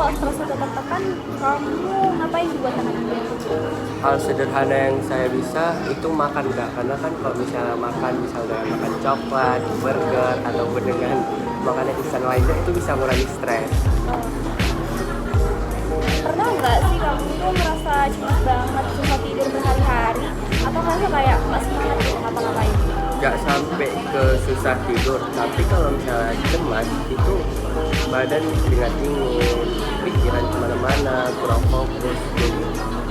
kalau stres atau tertekan, kamu ngapain buat tenangin? Hal sederhana yang saya bisa itu makan Kak, karena kan kalau misalnya makan misalnya makan coklat, burger ataupun dengan makanan instan lainnya itu bisa mengurangi stres. Pernah nggak sih kamu tuh merasa cemas banget, susah tidur berhari-hari, atau kamu kayak nggak semangat gitu ngapa-ngapain? Gak sampai ke susah tidur, tapi kalau misalnya cemas itu badan keringat dingin, pikiran kemana-mana, kurang fokus, jadi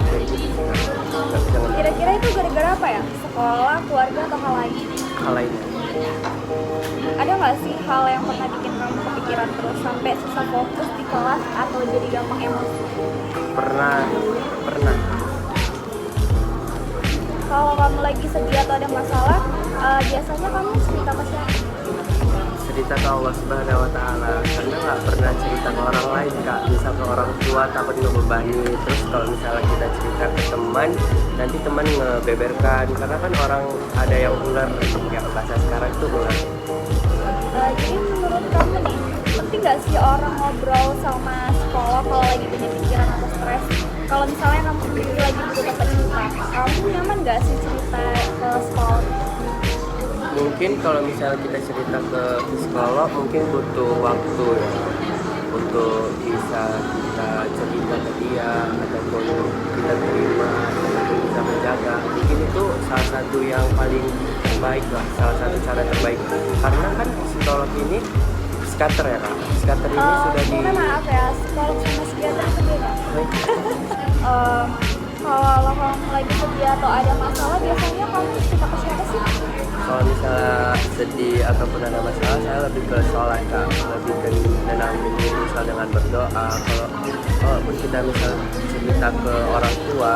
kayak gitu sih Kak. Nggak bisa ngendaliin Kira-kira itu gara-gara apa ya? Sekolah, keluarga, atau hal lain? hal lainnya. Ada nggak sih hal yang pernah bikin kamu kepikiran terus sampai susah fokus di kelas atau jadi gampang emosi? Pernah, pernah. Kalau kamu lagi sedih atau ada masalah, biasanya kamu cerita ke siapa? Cerita ke Allah Subhanahu Wa Taala, karena nggak pernah cerita ke orang lain Kak. Misal ke orang tua takut ngebebani, terus kalau misalnya kita cerita ke teman, nanti teman ngebeberkan, karena kan orang ada yang ular, ya bahasa sekarang itu ular. Jadi menurut kamu nih, penting nggak sih orang ngobrol sama sekolah kalau lagi banyak pikiran atau stres? Kalau misalnya kamu sendiri lagi butuh tempat cerita, kamu nyaman nggak sih cerita ke sekolah? Mungkin kalau misalnya kita cerita ke psikolog mungkin butuh waktu ya, untuk bisa kita cerita ke dia ataupun kita terima ataupun bisa menjaga. Mungkin itu salah satu yang paling baik lah, salah satu cara terbaik, karena kan psikolog ini psikiater ya Kak, psikiater ini sudah di Mohon maaf ya, psikolog sama psikiater itu beda. Kalau kamu lagi sedih atau ada masalah, biasanya kamu cerita ke siapa sih? kalau misalnya sedih ataupun ada masalah, saya lebih ke sholat Kak, lebih ke nenangin diri misal dengan berdoa. Kalau kita misal cerita ke orang tua,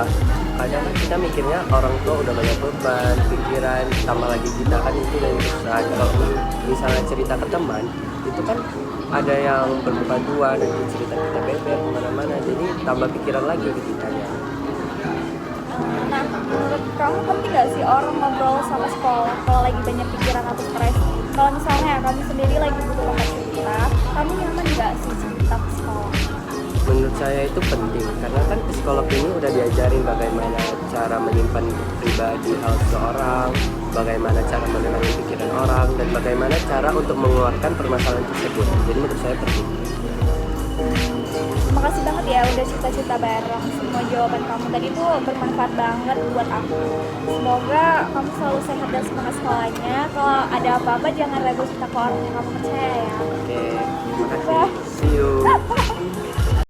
kadang kan kita mikirnya orang tua udah banyak beban pikiran, tambah lagi kita kan itu yang susah. Kalau misalnya cerita ke teman itu kan ada yang berbeban dua, nanti cerita kita beber kemana-mana, jadi tambah pikiran lagi di kitanya. Nah, menurut kamu penting nggak sih orang ngobrol sama sekolah kalau lagi banyak pikiran atau stres? Kalau misalnya kamu sendiri lagi butuh tempat cerita, kamu nyaman nggak sih cerita ke sekolah? Menurut saya itu penting, karena kan psikolog ini udah diajarin bagaimana cara menyimpan pribadi hal seseorang, bagaimana cara menenangkan pikiran orang, dan bagaimana cara untuk mengeluarkan permasalahan tersebut. Jadi menurut saya penting. Terima kasih banget ya udah cerita-cerita bareng. Semua jawaban kamu tadi tuh bermanfaat banget buat aku. Semoga kamu selalu sehat dan semangat sekolahnya. Kalau ada apa-apa jangan ragu cerita ke orang yang kamu percaya ya. Oke, terima kasih. See you.